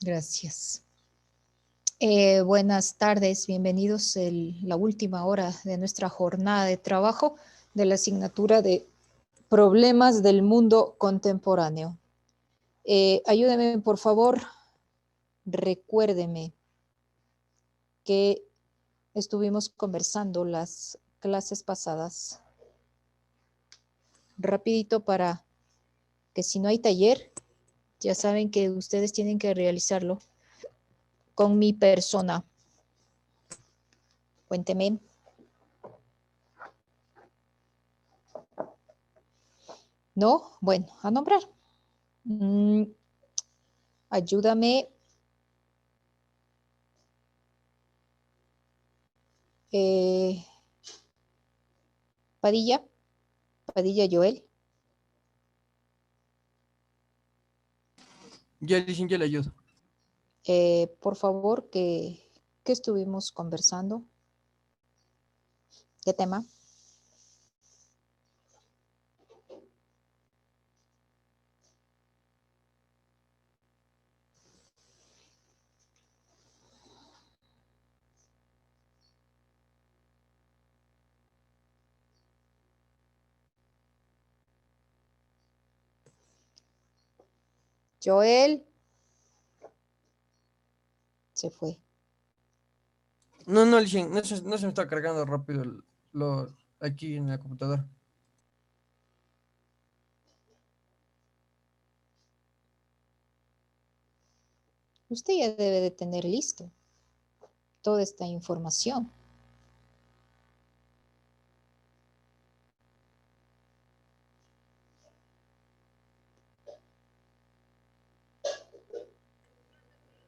Gracias. Buenas tardes, bienvenidos a la última hora de nuestra jornada de trabajo de la asignatura de Problemas del Mundo Contemporáneo. Ayúdeme, por favor, recuérdeme que estuvimos conversando las clases pasadas. Rapidito para que si no hay taller, ya saben que ustedes tienen que realizarlo con mi persona. Cuénteme. ¿No? Bueno, a nombrar. Ayúdame. Padilla Joel. Ya dicen, yo le ayudo. Por favor, ¿qué estuvimos conversando? ¿Qué tema? Joel. Se fue. No, Licen, no se me está cargando rápido aquí en la computadora. Usted ya debe de tener listo toda esta información.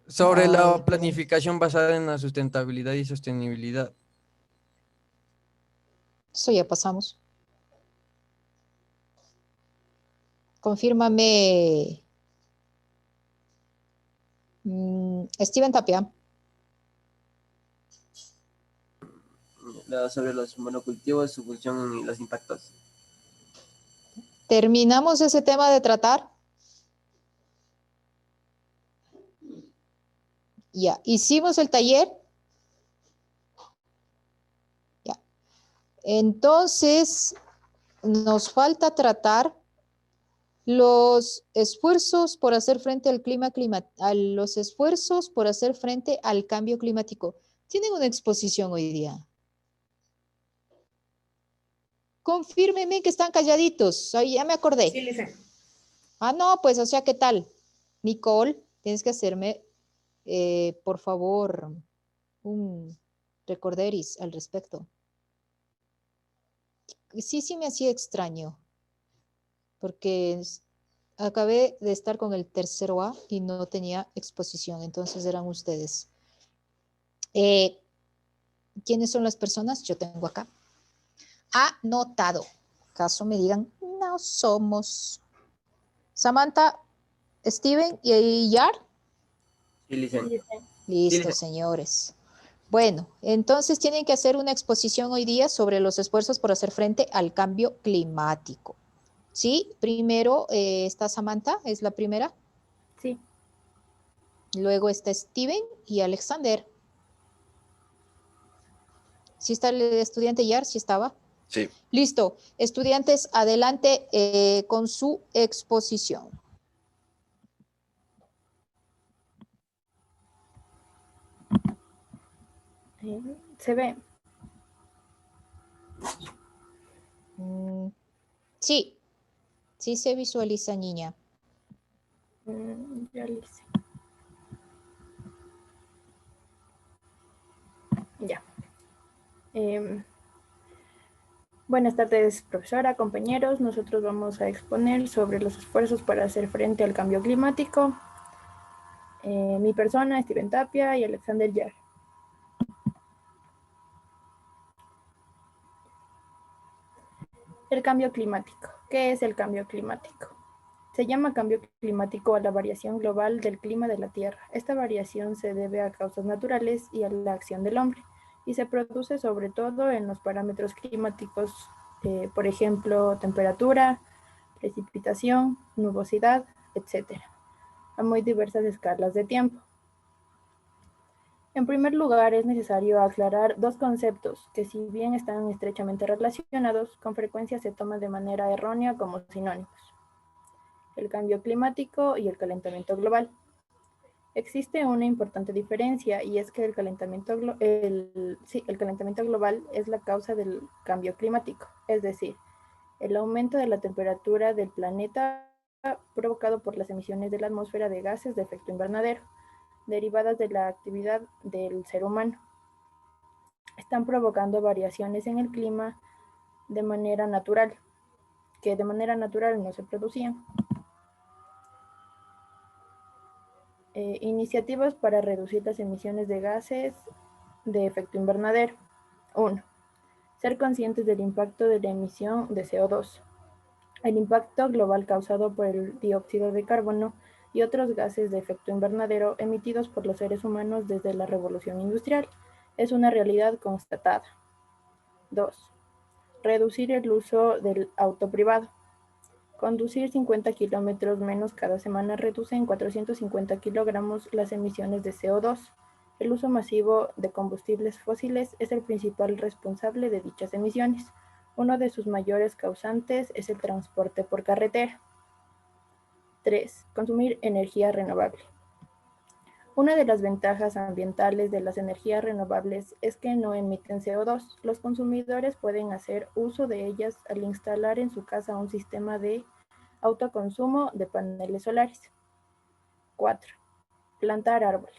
Sobre la planificación basada en la sustentabilidad y sostenibilidad. Eso ya pasamos. Confírmame. Steven Tapia. Sobre los monocultivos, su función y los impactos. ¿Terminamos ese tema de tratar? Ya. ¿Hicimos el taller? Ya. Entonces, nos falta tratar los esfuerzos por hacer frente los esfuerzos por hacer frente al cambio climático. Tienen una exposición hoy día. Confírmeme que están calladitos. Ahí ya me acordé. Sí, Lice. Ah, no, pues, o sea, ¿qué tal? Nicole, tienes que hacerme, por favor, un recorderis al respecto. Sí me hacía extraño, porque acabé de estar con el tercero A y no tenía exposición, entonces eran ustedes. ¿Quiénes son las personas? Yo tengo acá. Anotado. Caso me digan, no somos. Samantha, Steven y Yar. Sí, Licen. Listo, señores. Bueno, entonces tienen que hacer una exposición hoy día sobre los esfuerzos por hacer frente al cambio climático. ¿Sí? Primero está Samantha, es la primera. Sí. Luego está Steven y Alexander. ¿Sí está el estudiante Yar? ¿Sí estaba? Sí. Listo. Estudiantes, adelante con su exposición. Se ve. Sí. Sí se visualiza, niña. Ya lo hice. Ya. Buenas tardes, profesora, compañeros. Nosotros vamos a exponer sobre los esfuerzos para hacer frente al cambio climático. Mi persona, Steven Tapia y Alexander Yar. El cambio climático. ¿Qué es el cambio climático? Se llama cambio climático a la variación global del clima de la Tierra. Esta variación se debe a causas naturales y a la acción del hombre, y se produce sobre todo en los parámetros climáticos, por ejemplo, temperatura, precipitación, nubosidad, etc., a muy diversas escalas de tiempo. En primer lugar, es necesario aclarar dos conceptos que, si bien están estrechamente relacionados, con frecuencia se toman de manera errónea como sinónimos: el cambio climático y el calentamiento global. Existe una importante diferencia, y es que el calentamiento global es la causa del cambio climático, es decir, el aumento de la temperatura del planeta provocado por las emisiones de la atmósfera de gases de efecto invernadero, derivadas de la actividad del ser humano. Están provocando variaciones en el clima de manera natural, que de manera natural no se producían. Iniciativas para reducir las emisiones de gases de efecto invernadero. 1. Ser conscientes del impacto de la emisión de CO2. El impacto global causado por el dióxido de carbono y otros gases de efecto invernadero emitidos por los seres humanos desde la revolución industrial es una realidad constatada. 2. Reducir el uso del auto privado. Conducir 50 kilómetros menos cada semana reduce en 450 kilogramos las emisiones de CO2. El uso masivo de combustibles fósiles es el principal responsable de dichas emisiones. Uno de sus mayores causantes es el transporte por carretera. 3. Consumir energía renovable. Una de las ventajas ambientales de las energías renovables es que no emiten CO2. Los consumidores pueden hacer uso de ellas al instalar en su casa un sistema de autoconsumo de paneles solares. 4. Plantar árboles.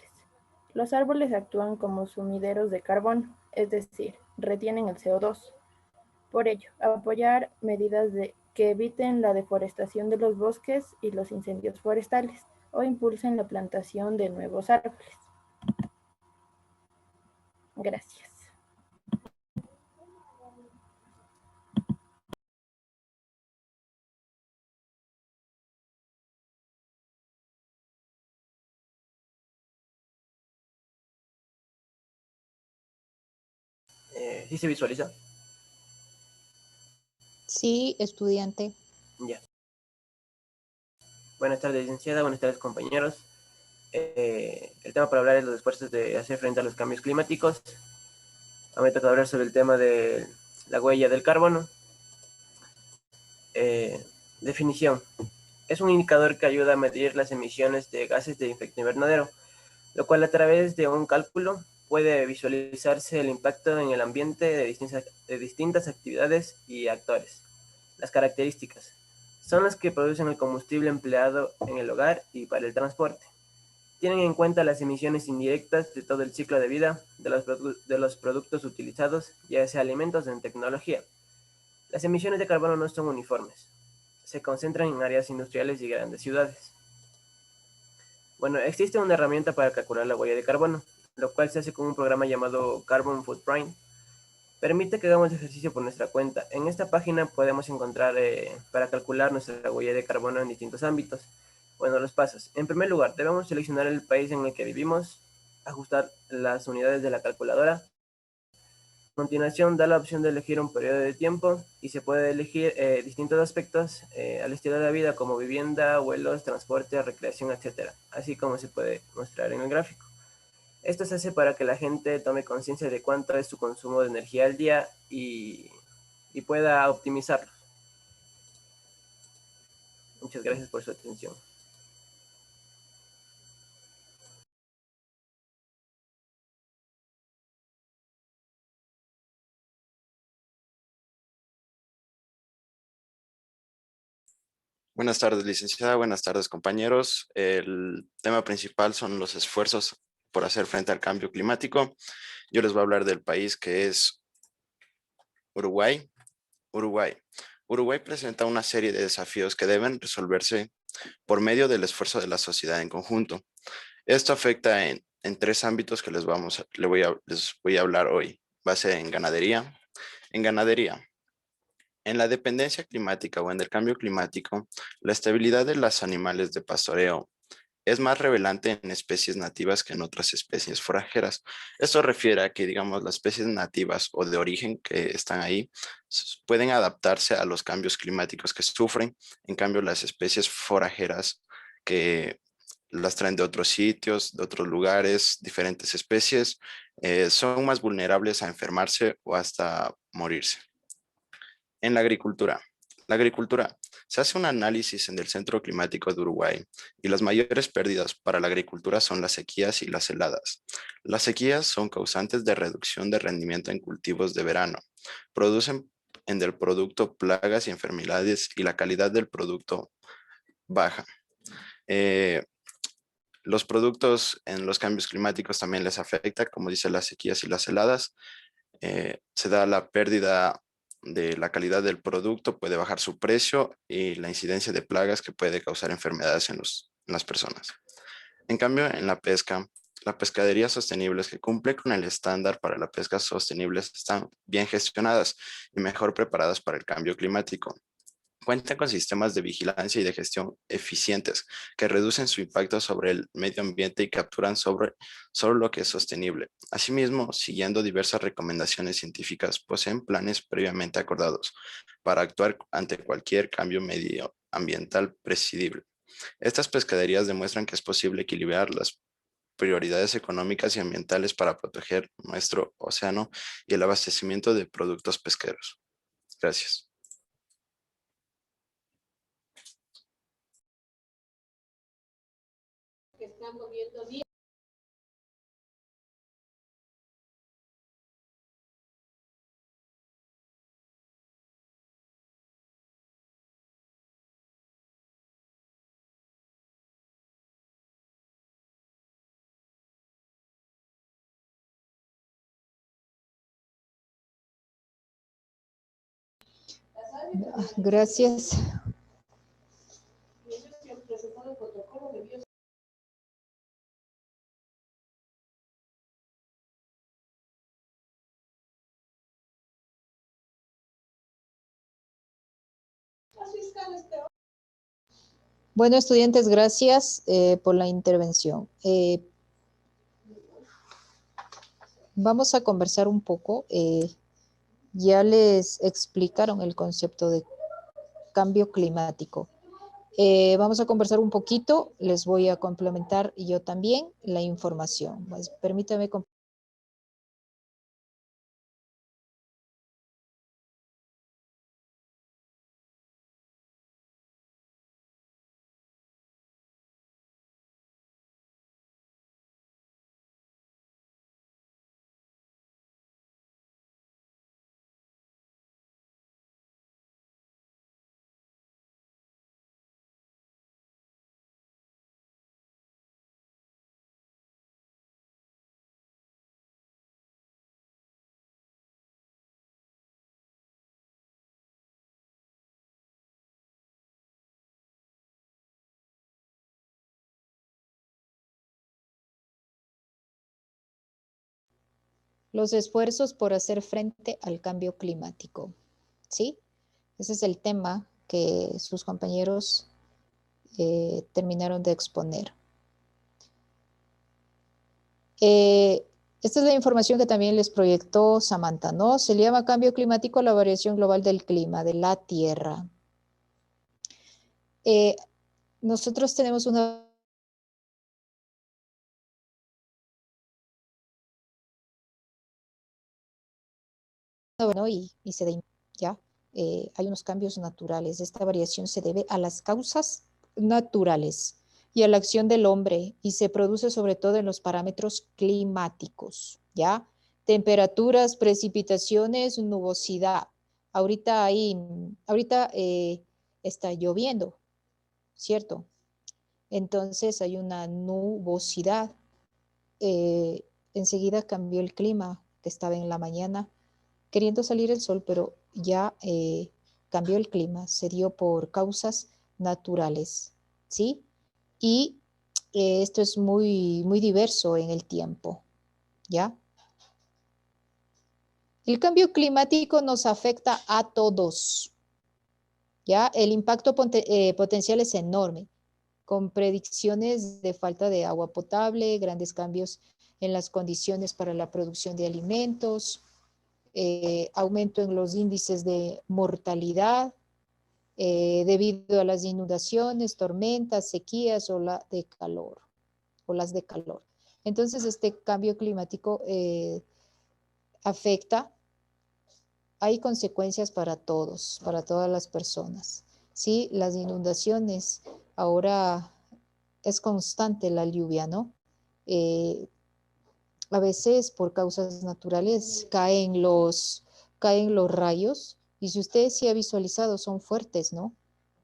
Los árboles actúan como sumideros de carbono, es decir, retienen el CO2. Por ello, apoyar medidas que eviten la deforestación de los bosques y los incendios forestales, o impulsen la plantación de nuevos árboles. Gracias. ¿Sí se visualiza? Sí, estudiante. Ya. Buenas tardes, licenciada. Buenas tardes, compañeros. El tema para hablar es los esfuerzos de hacer frente a los cambios climáticos. A mí me toca hablar sobre el tema de la huella del carbono. Definición. Es un indicador que ayuda a medir las emisiones de gases de efecto invernadero, lo cual a través de un cálculo puede visualizarse el impacto en el ambiente de distintas actividades y actores. Las características son las que producen el combustible empleado en el hogar y para el transporte. Tienen en cuenta las emisiones indirectas de todo el ciclo de vida de los productos utilizados, ya sea alimentos o en tecnología. Las emisiones de carbono no son uniformes. Se concentran en áreas industriales y grandes ciudades. Bueno, existe una herramienta para calcular la huella de carbono, lo cual se hace con un programa llamado Carbon Footprint. Permite que hagamos ejercicio por nuestra cuenta. En esta página podemos encontrar para calcular nuestra huella de carbono en distintos ámbitos. Bueno, los pasos. En primer lugar, debemos seleccionar el país en el que vivimos, ajustar las unidades de la calculadora. A continuación, da la opción de elegir un periodo de tiempo y se puede elegir distintos aspectos al estilo de vida como vivienda, vuelos, transporte, recreación, etc. Así como se puede mostrar en el gráfico. Esto se hace para que la gente tome conciencia de cuánto es su consumo de energía al día y pueda optimizarlo. Muchas gracias por su atención. Buenas tardes, licenciada. Buenas tardes, compañeros. El tema principal son los esfuerzos por hacer frente al cambio climático. Yo les voy a hablar del país que es Uruguay. Uruguay presenta una serie de desafíos que deben resolverse por medio del esfuerzo de la sociedad en conjunto. Esto afecta en tres ámbitos que les voy a hablar hoy. Base en ganadería. En la dependencia climática o en el cambio climático, la estabilidad de los animales de pastoreo es más relevante en especies nativas que en otras especies forajeras. Esto refiere a que, digamos, las especies nativas o de origen que están ahí pueden adaptarse a los cambios climáticos que sufren. En cambio, las especies forajeras que las traen de otros sitios, de otros lugares, diferentes especies, son más vulnerables a enfermarse o hasta morirse. En la agricultura. La agricultura. Se hace un análisis en el Centro Climático de Uruguay y las mayores pérdidas para la agricultura son las sequías y las heladas. Las sequías son causantes de reducción de rendimiento en cultivos de verano. Producen en el producto plagas y enfermedades y la calidad del producto baja. Los productos en los cambios climáticos también les afecta, como dice las sequías y las heladas. Se da la pérdida de la calidad del producto, puede bajar su precio y la incidencia de plagas que puede causar enfermedades en las personas. En cambio, en la pesca, la pescadería sostenibles que cumple con el estándar para la pesca sostenible están bien gestionadas y mejor preparadas para el cambio climático. Cuentan con sistemas de vigilancia y de gestión eficientes que reducen su impacto sobre el medio ambiente y capturan sobre lo que es sostenible. Asimismo, siguiendo diversas recomendaciones científicas, poseen planes previamente acordados para actuar ante cualquier cambio medioambiental prescindible. Estas pescaderías demuestran que es posible equilibrar las prioridades económicas y ambientales para proteger nuestro océano y el abastecimiento de productos pesqueros. Gracias. Gracias. Bueno, estudiantes, gracias por la intervención. Vamos a conversar un poco. Ya les explicaron el concepto de cambio climático. Vamos a conversar un poquito. Les voy a complementar yo también la información. Pues, permítame compartir. Los esfuerzos por hacer frente al cambio climático. ¿Sí? Ese es el tema que sus compañeros terminaron de exponer. Esta es la información que también les proyectó Samantha, ¿no? Se le llama cambio climático a la variación global del clima, de la Tierra. Nosotros tenemos una... ¿no? Y se da, ¿ya? Hay unos cambios naturales. Esta variación se debe a las causas naturales y a la acción del hombre y se produce sobre todo en los parámetros climáticos, ¿ya? Temperaturas, precipitaciones, nubosidad. Ahorita está lloviendo, ¿cierto? Entonces hay una nubosidad. Enseguida cambió el clima, que estaba en la mañana, queriendo salir el sol, pero ya cambió el clima, se dio por causas naturales, ¿sí? Y esto es muy, muy diverso en el tiempo, ¿ya? El cambio climático nos afecta a todos, ¿ya? El impacto potencial es enorme, con predicciones de falta de agua potable, grandes cambios en las condiciones para la producción de alimentos, aumento en los índices de mortalidad, debido a las inundaciones, tormentas, sequías o olas de calor. Entonces, este cambio climático afecta, hay consecuencias para todos, para todas las personas. Sí, las inundaciones, ahora es constante la lluvia, ¿no? A veces por causas naturales caen los rayos, y si usted sí ha visualizado, son fuertes, ¿no?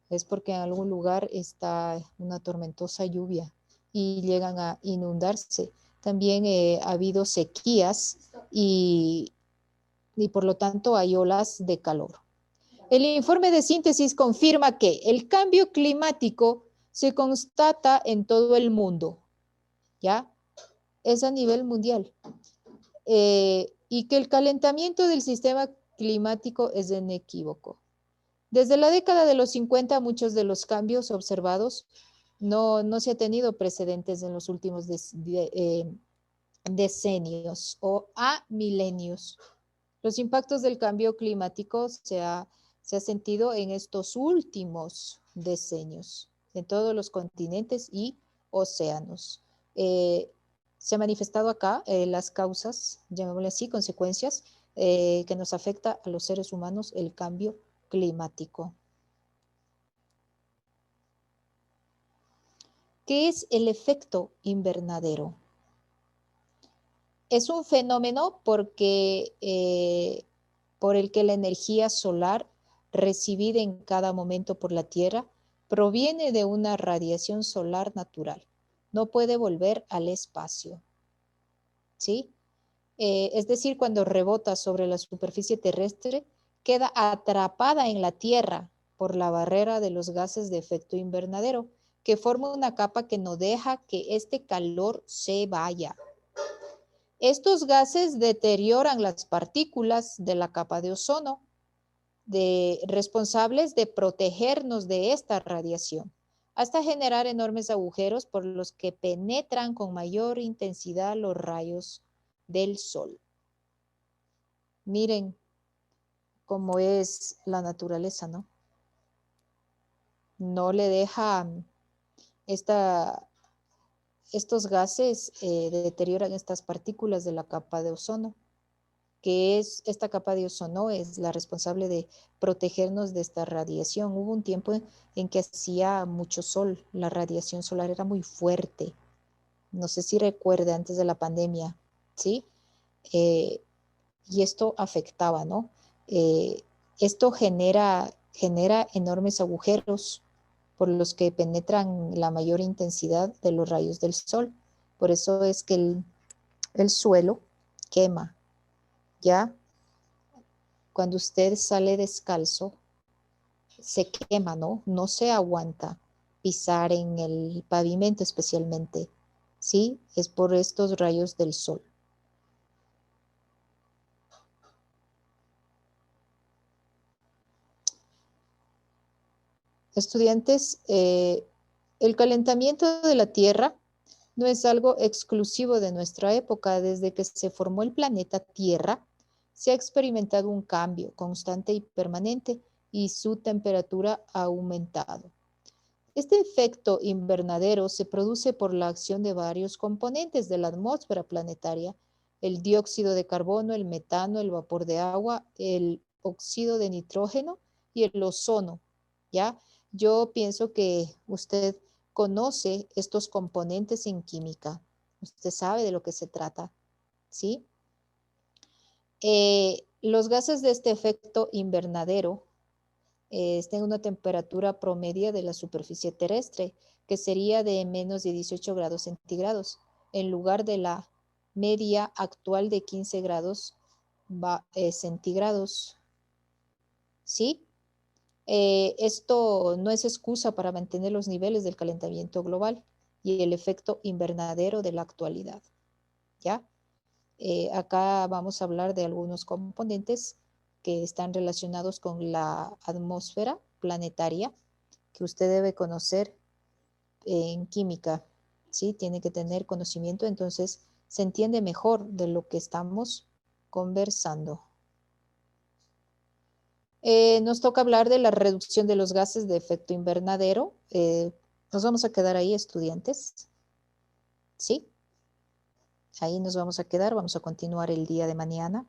Es porque en algún lugar está una tormentosa lluvia y llegan a inundarse. También ha habido sequías y por lo tanto hay olas de calor. El informe de síntesis confirma que el cambio climático se constata en todo el mundo, ¿ya? Es a nivel mundial. Y que el calentamiento del sistema climático es inequívoco. Desde la década de los 50, muchos de los cambios observados no se ha tenido precedentes en los últimos decenios o milenios. Los impactos del cambio climático se ha sentido en estos últimos decenios, en todos los continentes y océanos. Se ha manifestado acá las causas, llamémosle así, consecuencias que nos afecta a los seres humanos el cambio climático. ¿Qué es el efecto invernadero? Es un fenómeno por el que la energía solar recibida en cada momento por la Tierra proviene de una radiación solar natural. No puede volver al espacio. ¿Sí? Es decir, cuando rebota sobre la superficie terrestre, queda atrapada en la Tierra por la barrera de los gases de efecto invernadero, que forma una capa que no deja que este calor se vaya. Estos gases deterioran las partículas de la capa de ozono, responsables de protegernos de esta radiación, hasta generar enormes agujeros por los que penetran con mayor intensidad los rayos del sol. Miren cómo es la naturaleza, ¿no? No le deja estos gases deterioran estas partículas de la capa de ozono, que es esta capa de ozono es la responsable de protegernos de esta radiación. Hubo un tiempo en que hacía mucho sol, la radiación solar era muy fuerte. No sé si recuerde antes de la pandemia, ¿sí? Y esto afectaba, ¿no? Esto genera enormes agujeros por los que penetran la mayor intensidad de los rayos del sol. Por eso es que el suelo quema, ¿ya? Cuando usted sale descalzo, se quema, ¿no? No se aguanta pisar en el pavimento especialmente, ¿sí? Es por estos rayos del sol. Estudiantes, el calentamiento de la Tierra no es algo exclusivo de nuestra época. Desde que se formó el planeta Tierra, se ha experimentado un cambio constante y permanente y su temperatura ha aumentado. Este efecto invernadero se produce por la acción de varios componentes de la atmósfera planetaria: el dióxido de carbono, el metano, el vapor de agua, el óxido de nitrógeno y el ozono, ¿ya? Yo pienso que usted conoce estos componentes en química. Usted sabe de lo que se trata, ¿sí? Los gases de este efecto invernadero están en una temperatura promedio de la superficie terrestre, que sería de menos de 18 grados centígrados, en lugar de la media actual de 15 grados centígrados. ¿Sí? Esto no es excusa para mantener los niveles del calentamiento global y el efecto invernadero de la actualidad. ¿Ya? Acá vamos a hablar de algunos componentes que están relacionados con la atmósfera planetaria, que usted debe conocer en química, ¿sí? Tiene que tener conocimiento, entonces se entiende mejor de lo que estamos conversando. Nos toca hablar de la reducción de los gases de efecto invernadero. Nos vamos a quedar ahí, estudiantes. ¿Sí? Ahí nos vamos a quedar. Vamos a continuar el día de mañana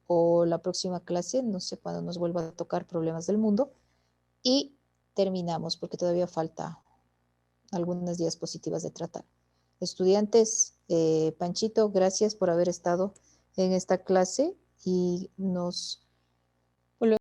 o la próxima clase. No sé cuándo nos vuelva a tocar problemas del mundo. Y terminamos porque todavía falta algunas diapositivas de tratar. Estudiantes, Panchito, gracias por haber estado en esta clase y nos